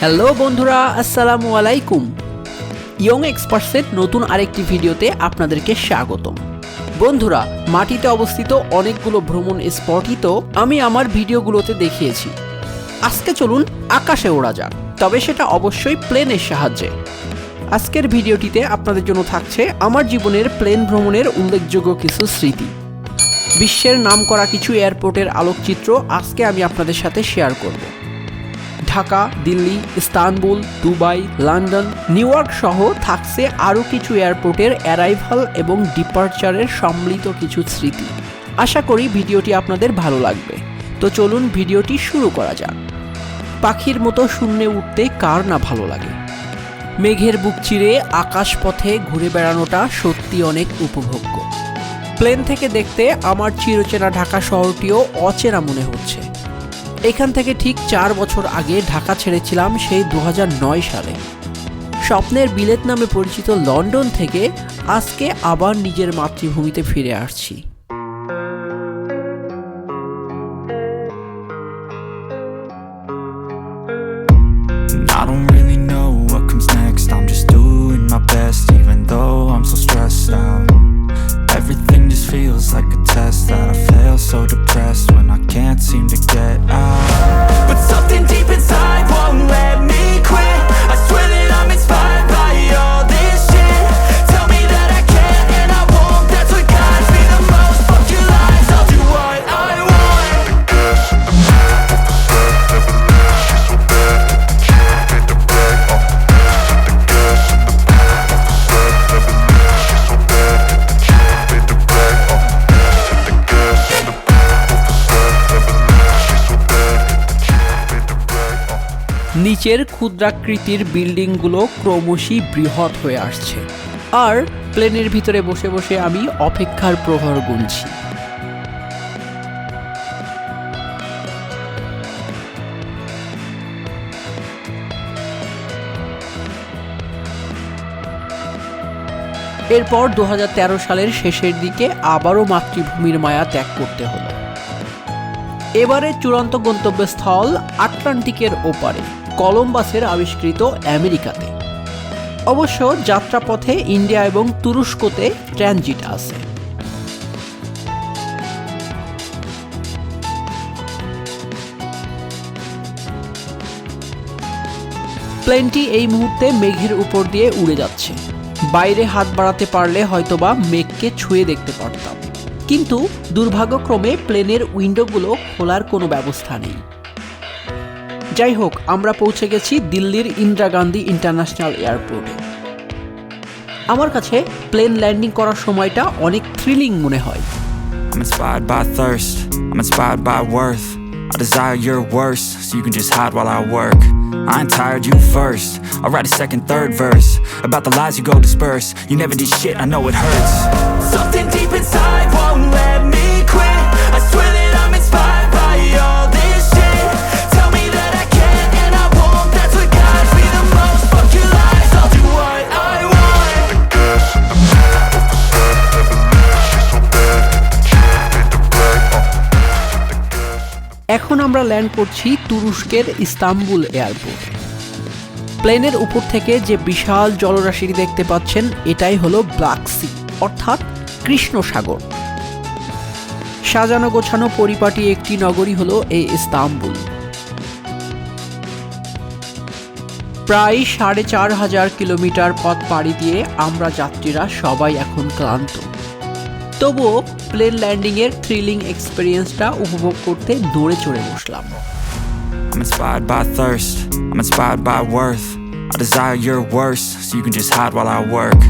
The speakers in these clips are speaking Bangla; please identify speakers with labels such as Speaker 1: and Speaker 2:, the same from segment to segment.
Speaker 1: হ্যালো বন্ধুরা, আসসালামু আলাইকুম। ইয়ং এক্সপার্টসের নতুন আরেকটি ভিডিওতে আপনাদেরকে স্বাগতম। বন্ধুরা, মাটিতে অবস্থিত অনেকগুলো ভ্রমণ স্পটই তো আমি আমার ভিডিওগুলোতে দেখিয়েছি। আজকে চলুন আকাশে ওড়া যাক, তবে সেটা অবশ্যই প্লেনের সাহায্যে। আজকের ভিডিওটিতে আপনাদের জন্য থাকছে আমার জীবনের প্লেন ভ্রমণের উল্লেখযোগ্য কিছু স্মৃতি। বিশ্বের নামকরা কিছু এয়ারপোর্টের আলোকচিত্র আজকে আমি আপনাদের সাথে শেয়ার করব। Dhaka, Delhi, Istanbul, Dubai, London, new York সহ থাকছে আরও কিছু এয়ারপোর্টের অ্যারাইভাল এবং ডিপার্চারের সম্মিলিত কিছু স্মৃতি। আশা করি ভিডিওটি আপনাদের ভালো লাগবে। তো চলুন ভিডিওটি শুরু করা যাক। পাখির মতো শূন্যে উঠতে কার না ভালো লাগে? মেঘের বুক চিরে আকাশপথে ঘুরে বেড়ানোটা সত্যি অনেক উপভোগ্য। প্লেন থেকে দেখতে আমার চিরচেনা ঢাকা শহরটিও অচেনা মনে হচ্ছে। এখান থেকে ঠিক 4 বছর আগে ঢাকা ছেড়েছিলাম সেই 2009 সালে। স্বপ্নের বিলেত নামে পরিচিত লন্ডন থেকে আজকে আবার নিজের মাতৃভূমিতে ফিরে আসছি।
Speaker 2: Everything just feels like a test that I fail, so depressed when I can't seem to get out. But something deep inside won't let me quit. I swear that I'm inspired by all this shit. Tell me that I can and I won't. That's what guides me the most. Fuck your lies, I'll do what I want.
Speaker 1: নিচের ক্ষুদ্রাকৃতির বিল্ডিংগুলো ক্রমশই বৃহৎ হয়ে আসছে, আর প্লেনের ভিতরে বসে বসে আমি অপেক্ষার প্রহর গুনছি। এরপর 2013 সালের শেষের দিকে আবারও মাতৃভূমির মায়া ত্যাগ করতে হলো। এবারে চূড়ান্ত গন্তব্যস্থল আটলান্টিকের ওপারে, কলম্বাসের আবিষ্কৃত আমেরিকাতে। অবশ্য যাত্রাপথে ইন্ডিয়া এবং তুরস্কতে ট্রানজিট আছে। প্লেনটি এই মুহূর্তে মেঘের উপর দিয়ে উড়ে যাচ্ছে। বাইরে হাত বাড়াতে পারলে হয়তোবা মেঘকে ছুঁয়ে দেখতে পারতাম, কিন্তু দুর্ভাগ্যক্রমে প্লেনের উইন্ডোগুলো খোলার কোনো ব্যবস্থা নেই। যাই হোক, আমরা পৌঁছে গেছি দিল্লির ইন্দিরা গান্ধী ইন্টারন্যাশনাল এয়ারপোর্টে। আমার কাছে প্লেন ল্যান্ডিং করার সময়টা অনেক থ্রিলিং মনে হয়।
Speaker 2: I'm inspired by thirst, I'm inspired by worth. I desire your worst, so you can just hide while I work. I ain't tired, you first. I'll write a second, third verse about the lies you go disperse. You never did shit, I know it hurts. Something deep inside won't let me quit. I swear that I'm inspired by all this shit. Tell me that I can and I won't. That's what guides me the most. Fuck your lies, I'll do what I want.
Speaker 1: এখন আমরা ল্যান্ড করছি তুরস্কের ইস্তানবুল এয়ারপোর্ট। প্লেনের উপর থেকে যে বিশাল জলরাশি দেখতে পাচ্ছেন, এটাই হলো ব্ল্যাক সি, অর্থাৎ কৃষ্ণ সাগর। সাজানো গোছানো পরিপাটি একটি নগরী হলো এই ইস্তানবুল। প্রায় 4500 কিলোমিটার পথ পাড়ি দিয়ে আমরা যাত্রীরা সবাই এখন ক্লান্ত। তবুও প্লেন ল্যান্ডিং এর থ্রিলিং এক্সপেরিয়েন্সটা উপভোগ করতে দৌড়ে চড়ে বসলাম।
Speaker 2: I'm inspired by thirst, I'm inspired by worth. I desire your worst, so you can just hide while I work.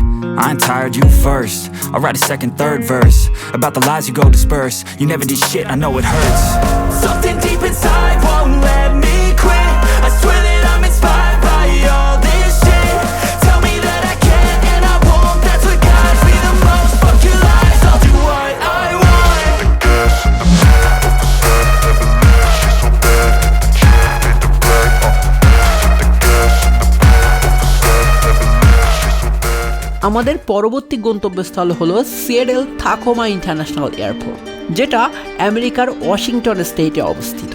Speaker 2: I ain't tired, you first. I'll write a second, third verse about the lies you go disperse. You never did shit, I know it hurts. Something deep inside won't let me quit. I swear that I'm inspired by all this shit. Tell me that I can and I won't. That's what guides me the most. Fuck your lies, I'll do what I want.
Speaker 1: আমাদের পরবর্তী গন্তব্যস্থল হলো সিয়াটেল থাকোমা ইন্টারন্যাশনাল এয়ারপোর্ট, যেটা আমেরিকার ওয়াশিংটন স্টেটে অবস্থিত।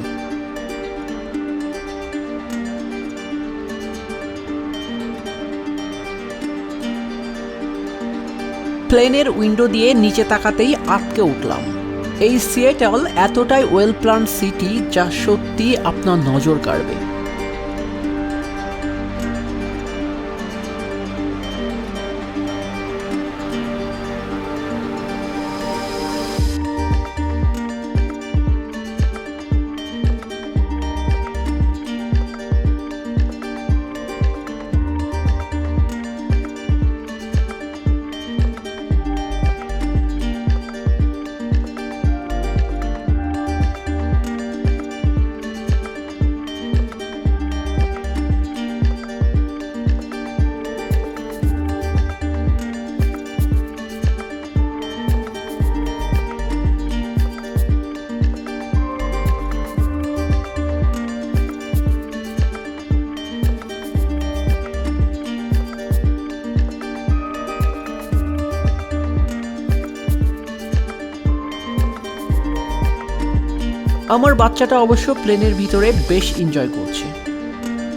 Speaker 1: প্লেনের উইন্ডো দিয়ে নিচে তাকাতেই আটকে উঠলাম। এই সিয়েটল এতটাই ওয়েল প্ল্যান সিটি যা সত্যি আপনার নজর কাড়বে। আমার বাচ্চাটা অবশ্য প্লেনের ভিতরে বেশ এনজয় করছে।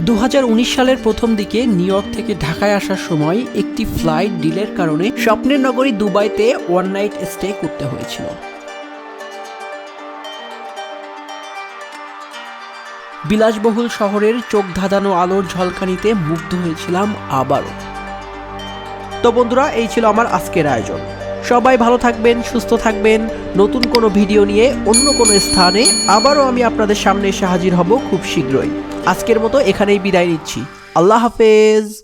Speaker 1: 2019 সালের প্রথম দিকে নিউ ইয়র্ক থেকে ঢাকায় আসার সময় একটি ফ্লাইট ডিলের কারণে স্বপ্নের নগরী দুবাইতে ওয়ান নাইট স্টে করতে হয়েছিল। বিলাসবহুল শহরের চোখ ধাঁধানো আলোর ঝলকানিতে মুগ্ধ হয়েছিলাম আবারও। তো বন্ধুরা, এই ছিল আমার আজকের আয়োজন। সবাই ভালো থাকবেন, সুস্থ থাকবেন। নতুন কোনো ভিডিও নিয়ে অন্য কোনো স্থানে আবারও আমি আপনাদের সামনে এসে হাজির হব খুব শীঘ্রই। আজকের মতো এখানেই বিদায় নিচ্ছি। আল্লাহ হাফেজ।